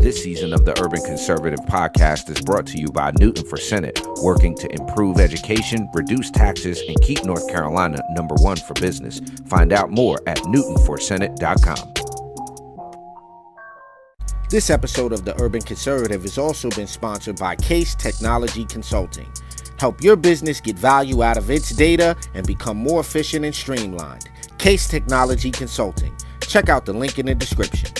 This season of the Urban Conservative Podcast is brought to you by Newton for Senate, working to improve education, reduce taxes, and keep North Carolina #1 for business. Find out more at newtonforsenate.com. This episode of the Urban Conservative has also been sponsored by Case Technology Consulting. Help your business get value out of its data and become more efficient and streamlined. Case Technology Consulting. Check out the link in the description.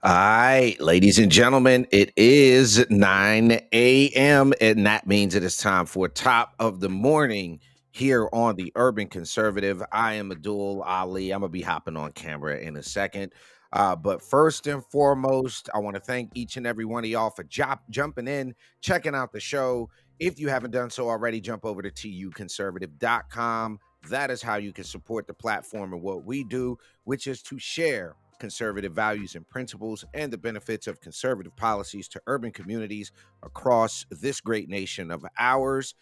All right, ladies and gentlemen, it is 9 a.m. and that means it is time for top of the morning here on the Urban Conservative. I am Abdul Ali. I'm going to be hopping on camera in a second. But first and foremost, I want to thank each and every one of y'all for jumping in, checking out the show. If you haven't done so already, jump over to tuconservative.com. That is how you can support the platform and what we do, which is to share conservative values and principles and the benefits of conservative policies to urban communities across this great nation of ours.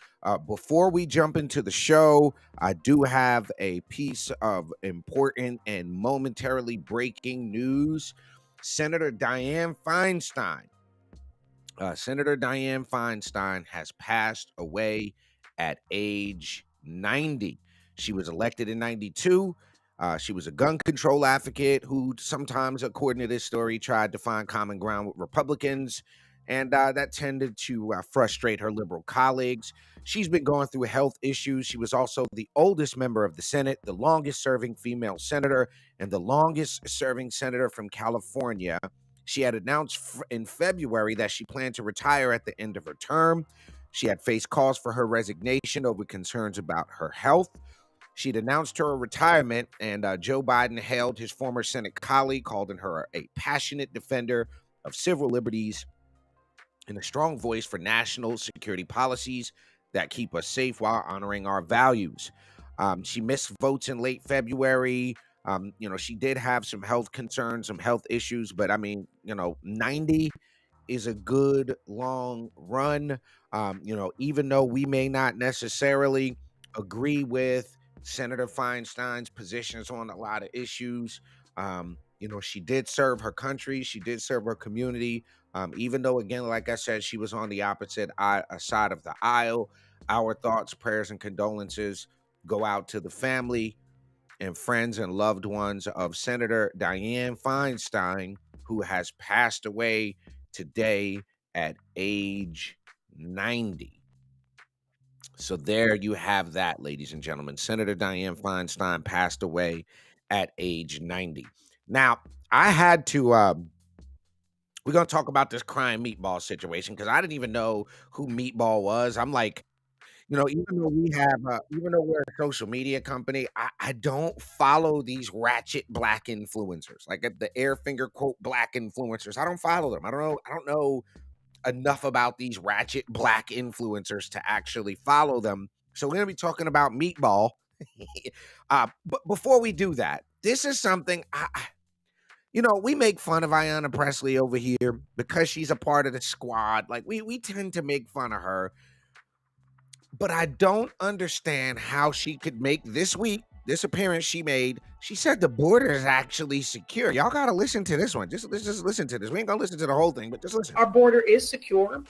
Before we jump into the show, I do have a piece of important and momentarily breaking news. Senator Dianne Feinstein has passed away at age 90. She was elected in 92. She was a gun control advocate who sometimes, according to this story, tried to find common ground with Republicans, and that tended to frustrate her liberal colleagues. She's been going through health issues. She was also the oldest member of the Senate, the longest-serving female senator, and the longest-serving senator from California. She had announced in February that she planned to retire at the end of her term. She had faced calls for her resignation over concerns about her health. She'd announced her retirement, and Joe Biden hailed his former Senate colleague, calling her a passionate defender of civil liberties and a strong voice for national security policies that keep us safe while honoring our values. She missed votes in late February. She did have some health concerns, some health issues, but 90 is a good long run. Even though we may not necessarily agree with Senator Feinstein's positions on a lot of issues, she did serve her country. She did serve her community. Even though, again, like I said, she was on the opposite side of the aisle. Our thoughts, prayers, and condolences go out to the family and friends and loved ones of Senator Dianne Feinstein, who has passed away today at age 90. So there you have that, ladies and gentlemen. Senator Dianne Feinstein passed away at age 90. Now, I had to, we're going to talk about this crime Meatball situation because I didn't even know who Meatball was. I'm like, even though we're a social media company, I don't follow these ratchet black influencers, like the air finger quote black influencers. I don't follow them. I don't know enough about these ratchet black influencers to actually follow them. So we're going to be talking about Meatball. But before we do that, this is something we make fun of Ayanna Pressley over here because she's a part of the squad. Like we tend to make fun of her. But I don't understand how she could make this appearance she made. She said the border is actually secure. Y'all got to listen to this one. Just listen to this. We ain't going to listen to the whole thing, but just listen. Our border is secure.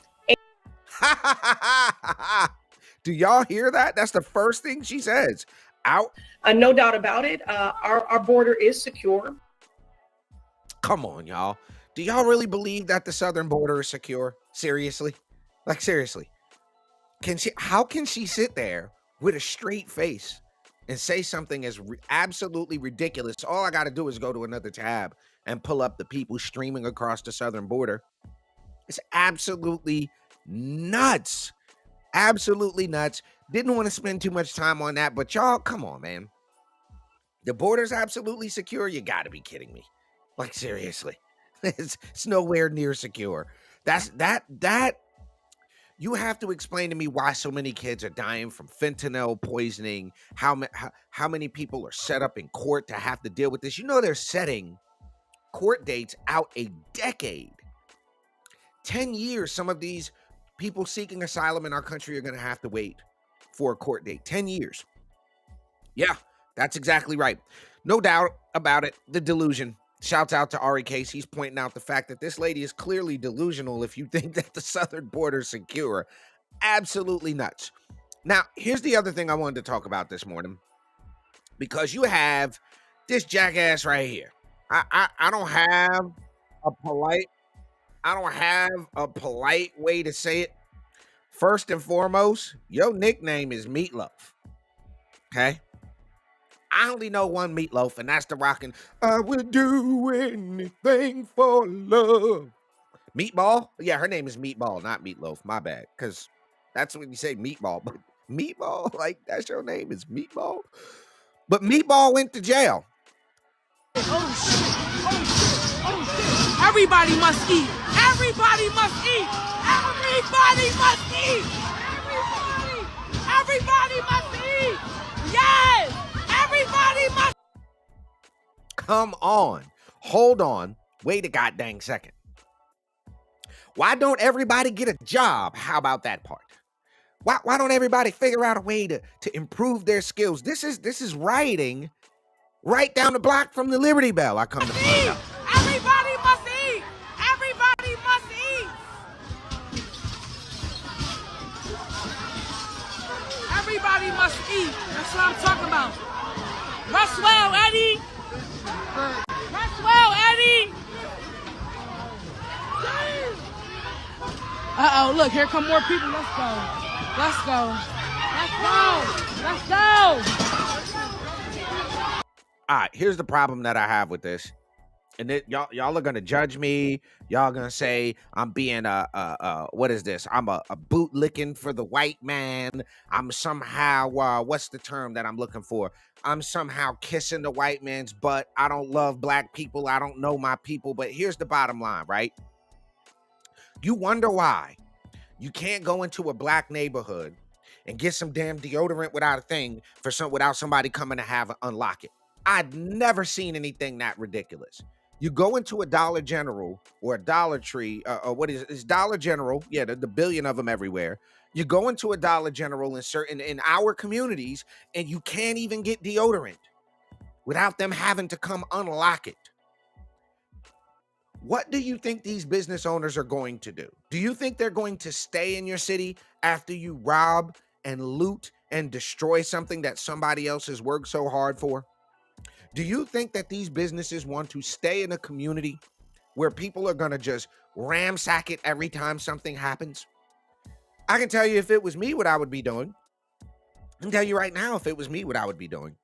Do y'all hear that? That's the first thing she says. Out. No doubt about it. Our border is secure. Come on, y'all. Do y'all really believe that the southern border is secure? Seriously? Like, seriously. How can she sit there with a straight face and say something as absolutely ridiculous? All I got to do is go to another tab and pull up the people streaming across the southern border. It's absolutely nuts. Absolutely nuts. Didn't want to spend too much time on that, but y'all, come on, man. The border's absolutely secure? You got to be kidding me. Like, seriously. It's nowhere near secure. That You have to explain to me why so many kids are dying from fentanyl poisoning, how many people are set up in court to have to deal with this. You know, they're setting court dates out a decade. 10 years, some of these people seeking asylum in our country are going to have to wait for a court date. 10 years. Yeah, that's exactly right. No doubt about it. The delusion. Shouts out to Ari Case. He's pointing out the fact that this lady is clearly delusional if you think that the southern border is secure. Absolutely nuts. Now, here's the other thing I wanted to talk about this morning. Because you have this jackass right here. I don't have a polite way to say it. First and foremost, your nickname is Meatloaf. Okay? I only know one Meatloaf, and that's the rockin' I would do anything for love. Meatball? Yeah, her name is Meatball, not Meatloaf. My bad. Because that's when you say Meatball. But Meatball, like, that's your name is Meatball? But Meatball went to jail. Oh shit! Oh shit! Oh shit! Everybody must eat! Everybody must eat! Everybody must eat! Everybody must eat! Yes! Everybody must. Come on. Hold on. Wait a goddamn second. Why don't everybody get a job? How about that part? Why don't everybody figure out a way to improve their skills? This is rioting right down the block from the Liberty Bell. I come to find out. Everybody must eat! Everybody must eat! Everybody must eat. That's what I'm talking about. Rest well, Eddie. Rest well, Eddie. Uh-oh, look, here come more people. Let's go. Let's go. Let's go. Let's go. All right, here's the problem that I have with this. And y'all are gonna judge me. Y'all gonna say I'm being what is this? I'm a bootlicking for the white man. I'm somehow what's the term that I'm looking for? I'm somehow kissing the white man's butt. I don't love black people. I don't know my people. But here's the bottom line, right? You wonder why you can't go into a black neighborhood and get some damn deodorant without a thing without somebody coming to unlock it. I'd never seen anything that ridiculous. You go into a Dollar General or a Dollar Tree, or what is it? It's Dollar General. Yeah, the billion of them everywhere. You go into a Dollar General in our communities, and you can't even get deodorant without them having to come unlock it. What do you think these business owners are going to do? Do you think they're going to stay in your city after you rob and loot and destroy something that somebody else has worked so hard for? Do you think that these businesses want to stay in a community where people are going to just ransack it every time something happens? I can tell you if it was me what I would be doing. I can tell you right now if it was me what I would be doing.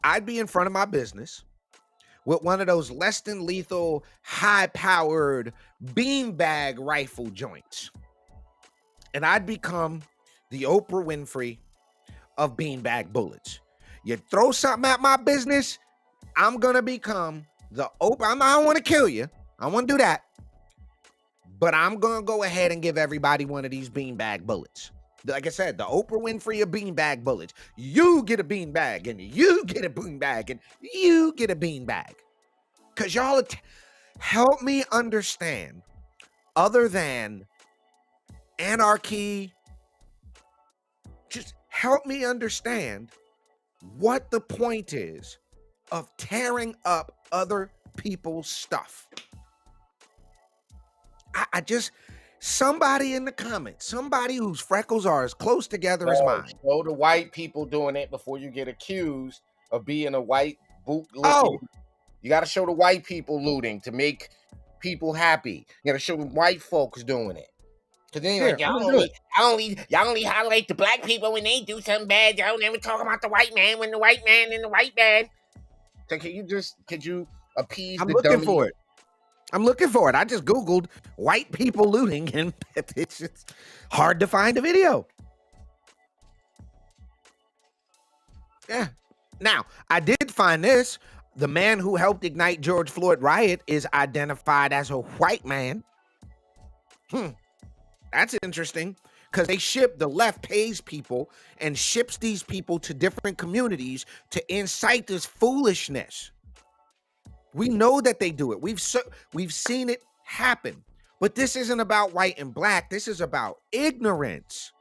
I'd be in front of my business with one of those less than lethal, high-powered beanbag rifle joints. And I'd become the Oprah Winfrey of beanbag bullets. You throw something at my business, I'm going to become the Oprah. I don't want to kill you. I don't want to do that. But I'm going to go ahead and give everybody one of these beanbag bullets. Like I said, the Oprah Winfrey of beanbag bullets. You get a beanbag, and you get a beanbag, and you get a beanbag. Because y'all help me understand, other than anarchy, just help me understand what the point is of tearing up other people's stuff. I just, somebody in the comments, somebody whose freckles are as close together as mine. Show the white people doing it before you get accused of being a white bootlicking. Oh. You got to show the white people looting to make people happy. You got to show the white folks doing it. Cause then Here, like, y'all only highlight the black people when they do something bad. Y'all never talk about the white man when the white man and the white man. So could you appease I'm the looking dummy? for it. I'm looking for it. I just Googled white people looting, and it's just hard to find a video. Yeah. Now, I did find this. The man who helped ignite George Floyd riot is identified as a white man. That's interesting. because the left pays people and ships these people to different communities to incite this foolishness. We know that they do it. We've seen it happen. But this isn't about white and black. This is about ignorance.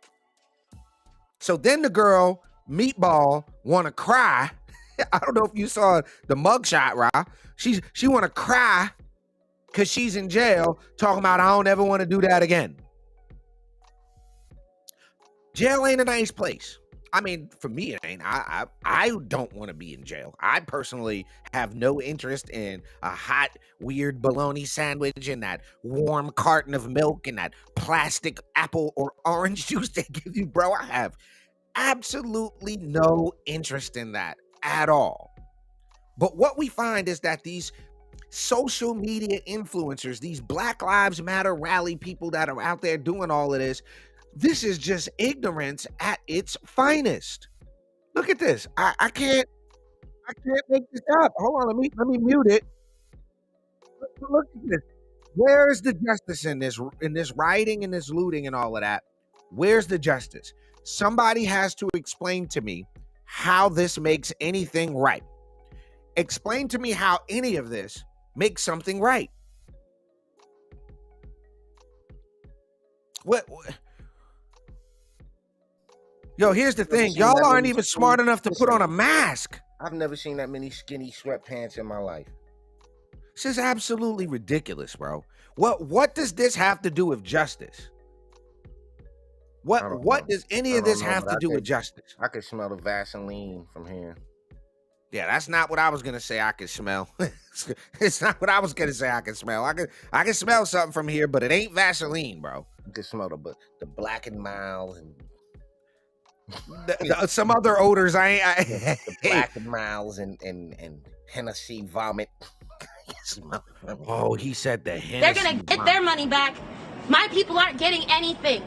So then the girl, Meatball, want to cry. I don't know if you saw the mugshot, Ra. She want to cry because she's in jail, talking about, I don't ever want to do that again. Jail ain't a nice place. I mean, for me, it ain't. I don't want to be in jail. I personally have no interest in a hot, weird bologna sandwich and that warm carton of milk and that plastic apple or orange juice they give you, bro. I have absolutely no interest in that at all. But what we find is that these social media influencers, these Black Lives Matter rally people that are out there doing all of this is just ignorance at its finest. Look at this. I can't make this up. Hold on, let me mute it. Look at this. Where's the justice in this rioting and this looting and all of that? Where's the justice? Somebody has to explain to me how this makes anything right. Explain to me how any of this makes something right. What? Yo, here's the thing. Y'all aren't even smart enough to put on a mask. I've never seen that many skinny sweatpants in my life. This is absolutely ridiculous, bro. What does this have to do with justice? What does any of this have to do with justice? I could smell the Vaseline from here. Yeah, that's not what I was gonna say I could smell. It's not what I was gonna say I could smell. I can smell something from here, but it ain't Vaseline, bro. You can smell the Black and Mild and some other odors. the Black and Miles and Hennessy vomit. Oh, he said the Hennessy. They're gonna get their money back. My people aren't getting anything.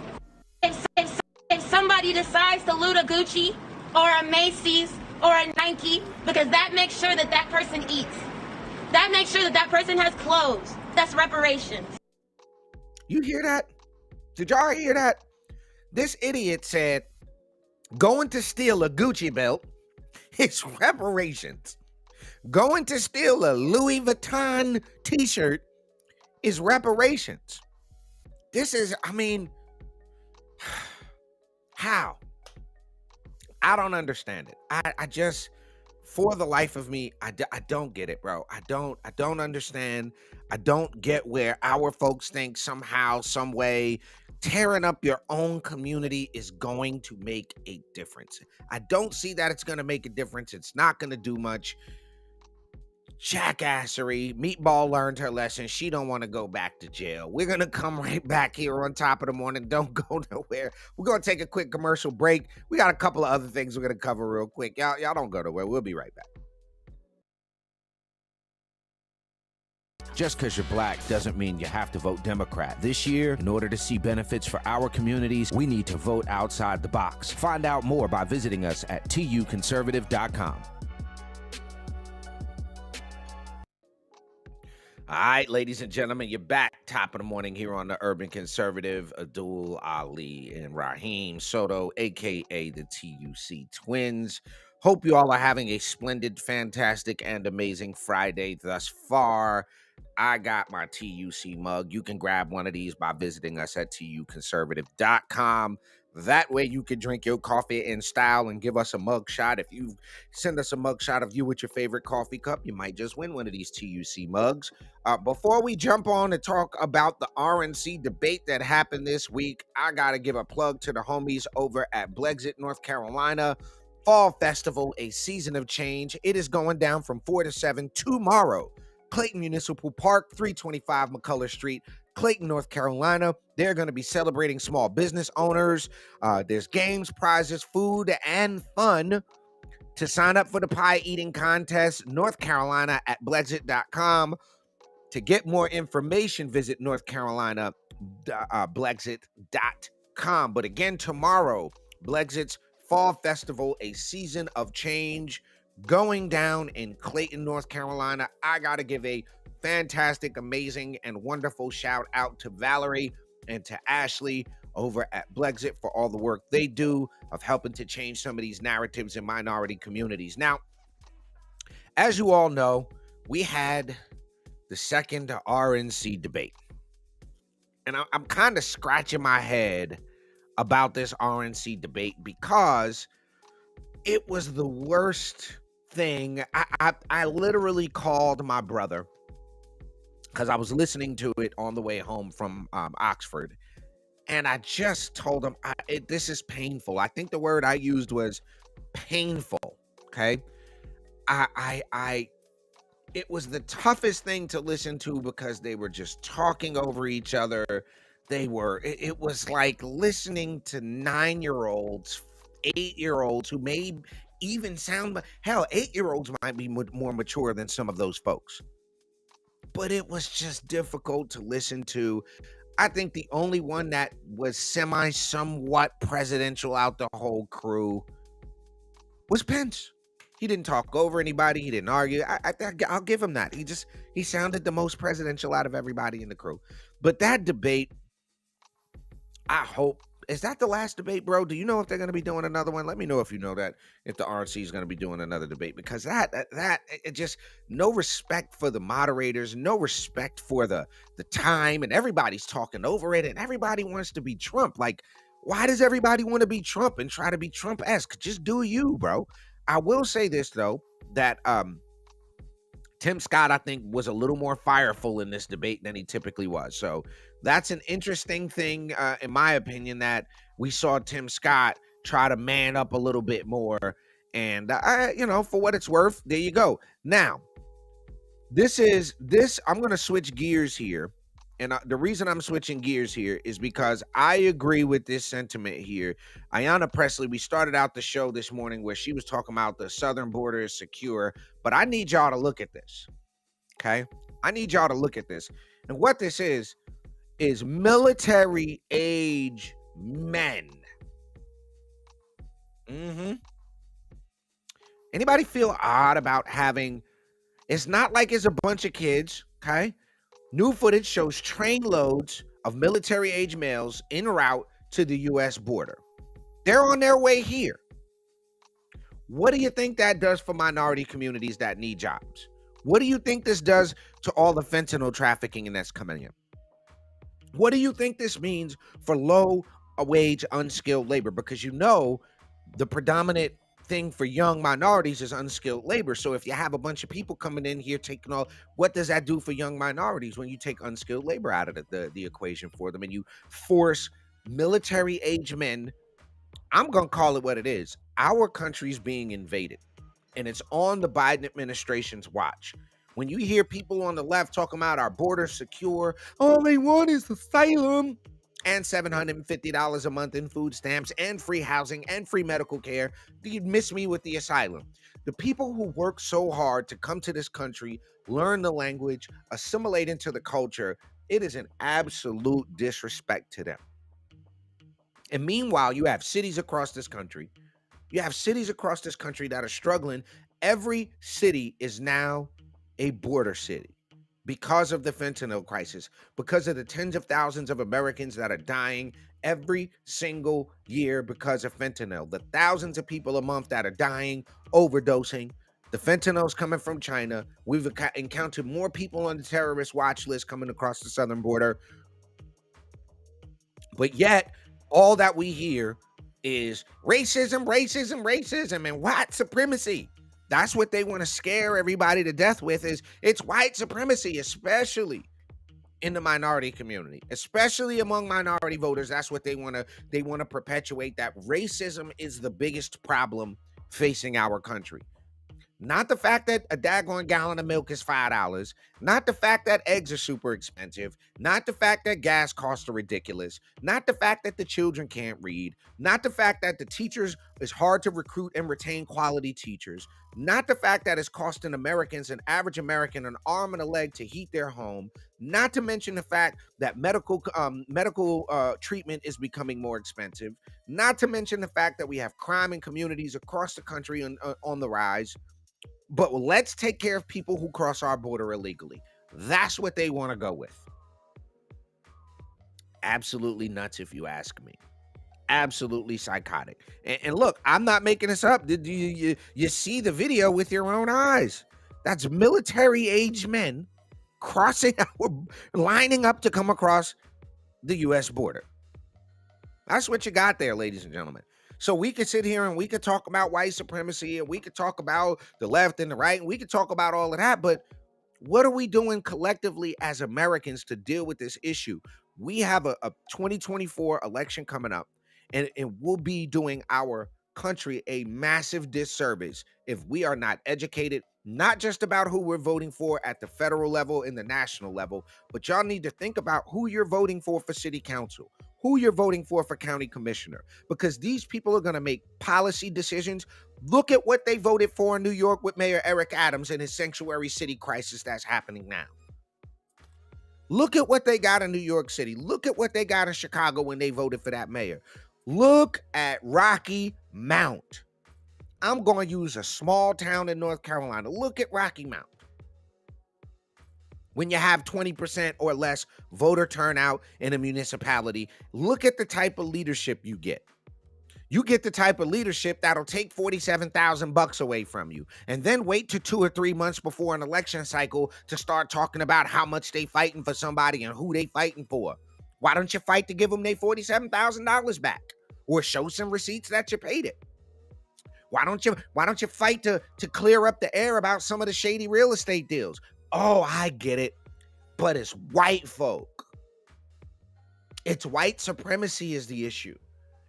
If somebody decides to loot a Gucci or a Macy's or a Nike, because that makes sure that that person eats. That makes sure that that person has clothes. That's reparations. You hear that? Did y'all hear that? This idiot said, going to steal a Gucci belt is reparations. Going to steal a Louis Vuitton t-shirt is reparations. This is, I mean, how? I don't understand it. I just, for the life of me, I don't get it, bro. I don't understand. I don't get where our folks think somehow, some way, tearing up your own community is going to make a difference. I don't see that it's going to make a difference. It's not going to do much. Jackassery. Meatball learned her lesson. She don't want to go back to jail. We're going to come right back here on Top of the Morning. Don't go nowhere. We're going to take a quick commercial break. We got a couple of other things we're going to cover real quick. Y'all don't go nowhere. We'll be right back. Just because you're black doesn't mean you have to vote Democrat. This year, in order to see benefits for our communities, we need to vote outside the box. Find out more by visiting us at tuconservative.com. All right, ladies and gentlemen, you're back. Top of the morning here on the Urban Conservative. Abdul, Ali, and Raheem Soto, a.k.a. the TUC Twins. Hope you all are having a splendid, fantastic, and amazing Friday thus far. I got my TUC mug. You can grab one of these by visiting us at tuconservative.com. That way you can drink your coffee in style and give us a mug shot. If you send us a mug shot of you with your favorite coffee cup, you might just win one of these TUC mugs. Before we jump on and talk about the RNC debate that happened this week, I got to give a plug to the homies over at Blexit, North Carolina. Fall Festival, a season of change. It is going down from 4 to 7 tomorrow. Clayton Municipal Park, 325 McCullough Street, Clayton, North Carolina. They're going to be celebrating small business owners. There's games, prizes, food, and fun. To sign up for the pie eating contest, North Carolina at Blexit.com. To get more information, visit North Carolina Blexit.com. But again, tomorrow, Blexit's Fall Festival, a season of change, going down in Clayton, North Carolina. I got to give a fantastic, amazing, and wonderful shout out to Valerie and to Ashley over at Blexit for all the work they do of helping to change some of these narratives in minority communities. Now, as you all know, we had the second RNC debate. And I'm kind of scratching my head about this RNC debate because it was the worst thing. I literally called my brother because I was listening to it on the way home from Oxford. And I just told him, this is painful. I think the word I used was painful. Okay. It was the toughest thing to listen to because they were just talking over each other. It was like listening to 9-year-olds, 8-year-olds who may even sound, hell, 8-year-olds might be more mature than some of those folks. But it was just difficult to listen to. I think the only one that was somewhat presidential out the whole crew was Pence. He didn't talk over anybody. He didn't argue. I'll give him that. He sounded the most presidential out of everybody in the crew. But that debate, I hope, is that the last debate, bro? Do you know if they're going to be doing another one? Let me know if you know that, if the RNC is going to be doing another debate, because it just, no respect for the moderators, no respect for the time, and everybody's talking over it, and everybody wants to be Trump. Like, why does everybody want to be Trump and try to be Trump-esque? Just do you, bro. I will say this, though, that Tim Scott, I think, was a little more fireful in this debate than he typically was. So that's an interesting thing, in my opinion, that we saw Tim Scott try to man up a little bit more. And, for what it's worth, there you go. Now, I'm going to switch gears here. And the reason I'm switching gears here is because I agree with this sentiment here. Ayanna Pressley, we started out the show this morning where she was talking about the southern border is secure, but I need y'all to look at this, okay? I need y'all to look at this. And what this is military age men. Anybody feel odd about having, it's not like it's a bunch of kids, okay? New footage shows train loads of military-age males en route to the U.S. border. They're on their way here. What do you think that does for minority communities that need jobs? What do you think this does to all the fentanyl trafficking that's coming in? What do you think this means for low-wage, unskilled labor? Because the predominant thing for young minorities is unskilled labor. So if you have a bunch of people coming in here taking what does that do for young minorities when you take unskilled labor out of the equation for them and you force military age men? I'm going to call it what it is. Our country's being invaded, and it's on the Biden administration's watch. When you hear people on the left talking about our border secure, all they want is asylum and $750 a month in food stamps and free housing and free medical care, you'd miss me with the asylum. The people who work so hard to come to this country, learn the language, assimilate into the culture, it is an absolute disrespect to them. And meanwhile, you have cities across this country. That are struggling. Every city is now a border city because of the fentanyl crisis, because of the tens of thousands of Americans that are dying every single year because of fentanyl, the thousands of people a month that are dying, overdosing. The fentanyl's coming from China. We've encountered more people on the terrorist watch list coming across the southern border. But yet, all that we hear is racism, racism, racism, and white supremacy. That's what they want to scare everybody to death with, is it's white supremacy, especially in the minority community, especially among minority voters. That's what they want to perpetuate, that racism is the biggest problem facing our country. Not the fact that a daggone gallon of milk is $5. Not the fact that eggs are super expensive. Not the fact that gas costs are ridiculous. Not the fact that the children can't read. Not the fact that the teachers, it's hard to recruit and retain quality teachers. Not the fact that it's costing Americans, an average American, an arm and a leg to heat their home. Not to mention the fact that medical treatment is becoming more expensive. Not to mention the fact that we have crime in communities across the country on the rise. But let's take care of people who cross our border illegally. That's what they want to go with. Absolutely nuts, if you ask me. Absolutely psychotic. And look, I'm not making this up. Did you see the video with your own eyes? That's military-age men crossing lining up to come across the U.S. border. That's what you got there, ladies and gentlemen. So we could sit here and we could talk about white supremacy, and we could talk about the left and the right, and we could talk about all of that, but what are we doing collectively as Americans to deal with this issue? We have a 2024 election coming up, and we'll be doing our country a massive disservice if we are not educated, not just about who we're voting for at the federal level and the national level, but y'all need to think about who you're voting for city council, who you're voting for county commissioner, because these people are going to make policy decisions. Look at what they voted for in New York with Mayor Eric Adams and his sanctuary city crisis that's happening now. Look at what they got in New York City. Look at what they got in Chicago when they voted for that mayor. Look at Rocky Mount. I'm going to use a small town in North Carolina. Look at Rocky Mount. When you have 20% or less voter turnout in a municipality, look at the type of leadership you get. You get the type of leadership that'll take $47,000 away from you, and then wait to 2 or 3 months before an election cycle to start talking about how much they fighting for somebody and who they fighting for. Why don't you fight to give them their $47,000 back, or show some receipts that you paid it? Why don't you fight to clear up the air about some of the shady real estate deals? Oh, I get it, but it's white folk. It's white supremacy is the issue.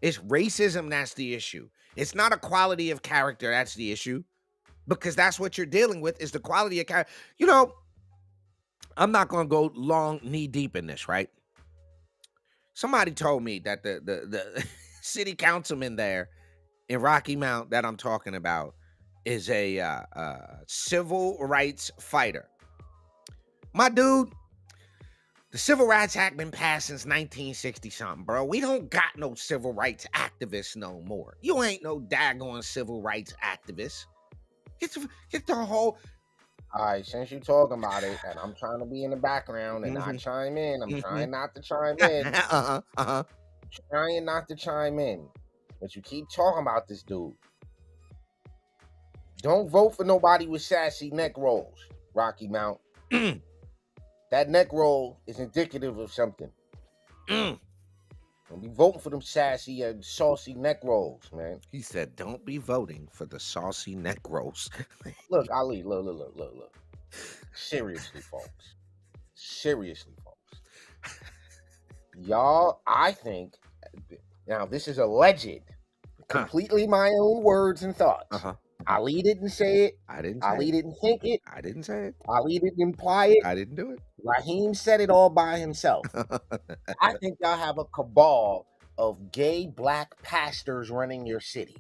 It's racism that's the issue. It's not a quality of character that's the issue, because that's what you're dealing with is the quality of character. You know, I'm not going to go long knee deep in this, right? Somebody told me that the city councilman there in Rocky Mount that I'm talking about is a civil rights fighter. My dude, the Civil Rights Act been passed since 1960-something, bro. We don't got no civil rights activists no more. You ain't no daggone civil rights activist. Get the whole... All right, since you're talking about it, and I'm trying to be in the background and not chime in, I'm trying not to chime in. Trying not to chime in. But you keep talking about this dude. Don't vote for nobody with sassy neck rolls, Rocky Mount. That neck roll is indicative of something. Don't be voting for them sassy and saucy neck rolls, man. He said, don't be voting for the saucy neck rolls. Look, Ali, look. Seriously, folks. Y'all, I think, now this is alleged. Completely my own words and thoughts. Ali didn't say it. I didn't say Ali it. didn't think it. I didn't say it. Ali didn't imply it. I didn't do it. Raheem said it all by himself. I think y'all have a cabal of gay black pastors running your city.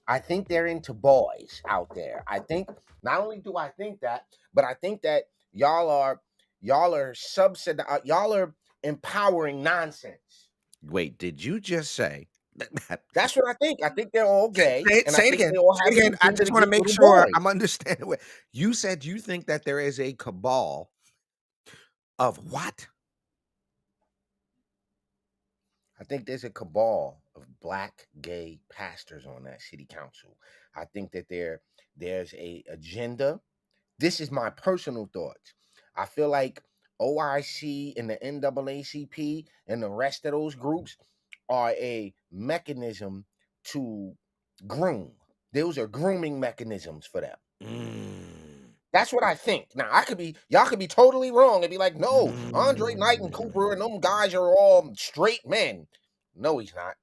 I think they're into boys out there. I think, not only do I think that, but I think that y'all are empowering nonsense. Wait, did you just say That's what I think. I think they're all gay. Say it again. I just want to make sure I'm understanding what you said. You think that there is a cabal of what? I think there's a cabal of black gay pastors on that city council. I think that there's a agenda. This is my personal thoughts. I feel like OIC and the NAACP and the rest of those groups are a mechanism to groom. Those are grooming mechanisms for them. That's what I think. Now, y'all could be totally wrong and be like, no, Andre Knight and Cooper and them guys are all straight men. No, he's not.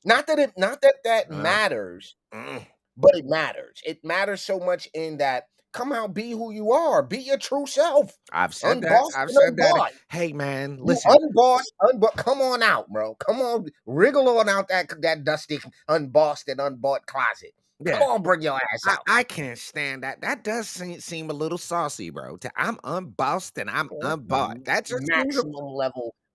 Not that matters, but it matters. It matters so much in that, come out, be who you are. Be your true self. I've said that. Hey, man, listen. Unbossed. Come on out, bro. Come on, wriggle on out that dusty, unbossed and unbought closet. Yeah. Come on, bring your ass out. I can't stand that. That does seem a little saucy, bro. I'm unbossed and I'm unbought. That's just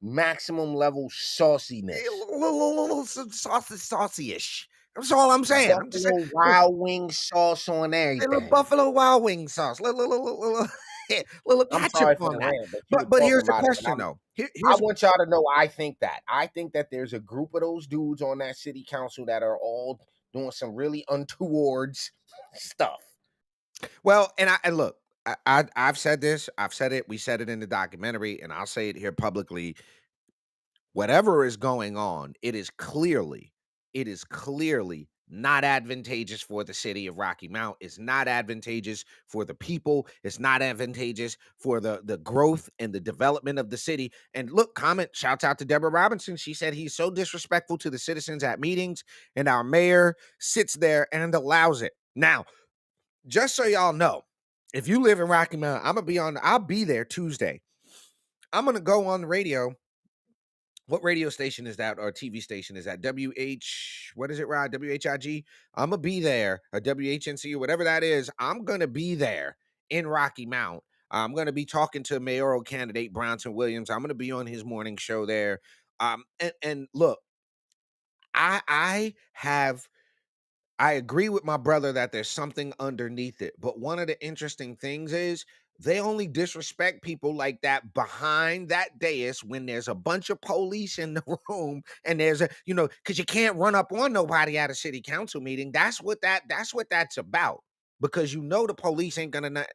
maximum level sauciness. A little saucy-ish. That's all I'm saying. Buffalo Wild Wing sauce on everything. Little Buffalo Wild Wing sauce. Little. Little I'm catch up sorry for on the that. rant, but you were But talking here's the about it, and question though. I Here's want y'all to know I think that. I think that there's a group of those dudes on that city council that are all doing some really untowards stuff. well, and look, I've said this, I've said it, we said it in the documentary, and I'll say it here publicly. Whatever is going on, it is clearly not advantageous for the city of Rocky Mount. It's not advantageous for the people. It's not advantageous for the growth and the development of the city. And look, shouts out to Deborah Robinson. She said he's so disrespectful to the citizens at meetings, and our mayor sits there and allows it. Now, just so y'all know, if you live in Rocky Mount, I'll be there Tuesday. I'm gonna go on the radio. What radio station is that, or TV station is that? What is it, Rod? WHIG? I'm going to be there, or WHNC, or whatever that is. I'm going to be there in Rocky Mount. I'm going to be talking to mayoral candidate Bronson Williams. I'm going to be on his morning show there. And look, I agree with my brother that there's something underneath it. But one of the interesting things is they only disrespect people like that behind that dais when there's a bunch of police in the room and there's because you can't run up on nobody at a city council meeting. That's what that's about. Because the police ain't gonna.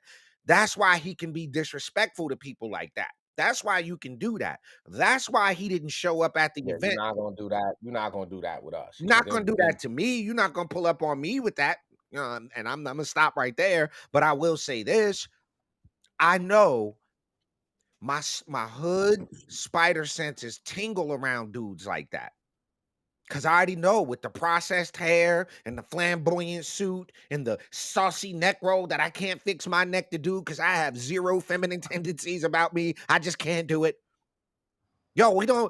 That's why he can be disrespectful to people like that. That's why you can do that. That's why he didn't show up at the Yeah, event. you're not gonna do that. You're not gonna do that with us. You're not gonna do that to me. You're not gonna pull up on me with that. And I'm gonna stop right there. But I will say this: I know my hood spider senses tingle around dudes like that. Cause I already know with the processed hair and the flamboyant suit and the saucy neck roll that I can't fix my neck to do because I have zero feminine tendencies about me. I just can't do it. Yo,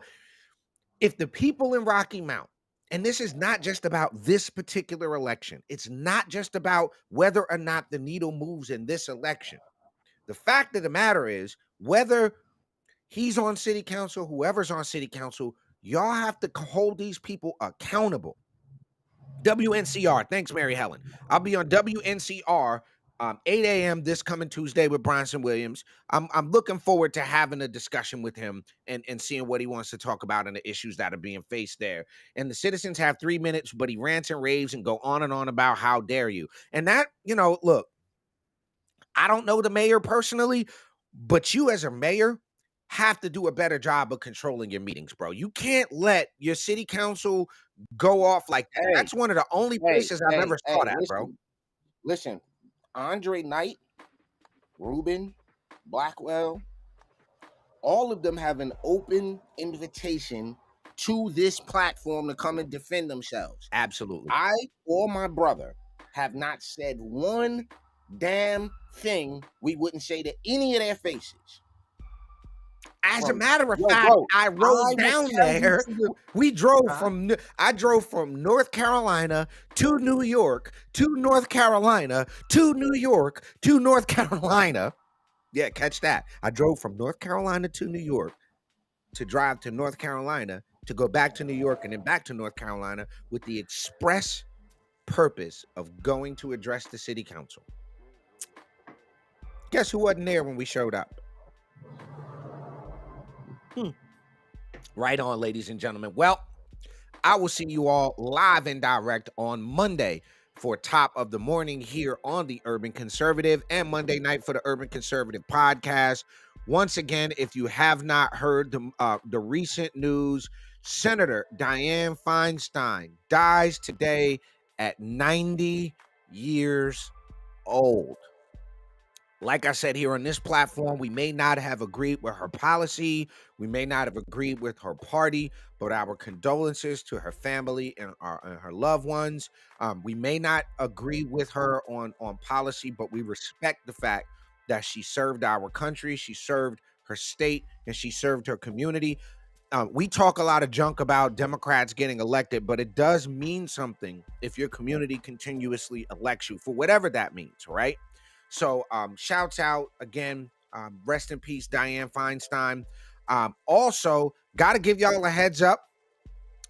if the people in Rocky Mount, and this is not just about this particular election, it's not just about whether or not the needle moves in this election. The fact of the matter is, whether he's on city council, whoever's on city council, y'all have to hold these people accountable. WNCR, thanks, Mary Helen. I'll be on WNCR 8 a.m. this coming Tuesday with Bronson Williams. I'm looking forward to having a discussion with him and seeing what he wants to talk about and the issues that are being faced there. And the citizens have 3 minutes, but he rants and raves and go on and on about how dare you. And that, look, I don't know the mayor personally, but you as a mayor have to do a better job of controlling your meetings, bro. You can't let your city council go off like that. Hey, That's one of the only places I've ever saw that, bro. Listen, Andre Knight, Ruben, Blackwell, all of them have an open invitation to this platform to come and defend themselves. Absolutely. I or my brother have not said one damn thing we wouldn't say to any of their faces. As a matter of fact, I rode down there. We drove I drove from North Carolina to New York, to North Carolina, to New York, to North Carolina. Yeah, catch that. I drove from North Carolina to New York to drive to North Carolina to go back to New York and then back to North Carolina with the express purpose of going to address the city council. Guess who wasn't there when we showed up? Right on, ladies and gentlemen. Well, I will see you all live and direct on Monday for Top of the Morning here on the Urban Conservative and Monday night for the Urban Conservative podcast. Once again, if you have not heard the recent news, Senator Dianne Feinstein dies today at 90 years old. Like I said here on this platform, we may not have agreed with her policy. We may not have agreed with her party, but our condolences to her family and her loved ones. We may not agree with her on policy, but we respect the fact that she served our country, she served her state, and she served her community. We talk a lot of junk about Democrats getting elected, but it does mean something if your community continuously elects you for whatever that means, right? So shouts out again, rest in peace, Dianne Feinstein. Also, got to give y'all a heads up.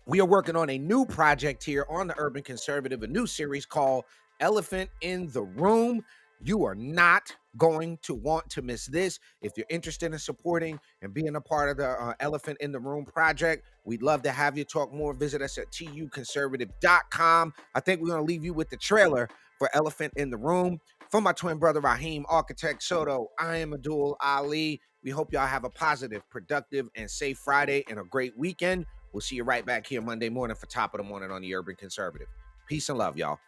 We are working on a new project here on the Urban Conservative, a new series called Elephant in the Room. You are not going to want to miss this. If you're interested in supporting and being a part of the Elephant in the Room project, we'd love to have you. Talk more. Visit us at tuconservative.com. I think we're going to leave you with the trailer for Elephant in the Room. For my twin brother Raheem, Architect Soto, I am Abdul Ali. We hope y'all have a positive, productive, and safe Friday and a great weekend. We'll see you right back here Monday morning for Top of the Morning on the Urban Conservative. Peace and love, y'all.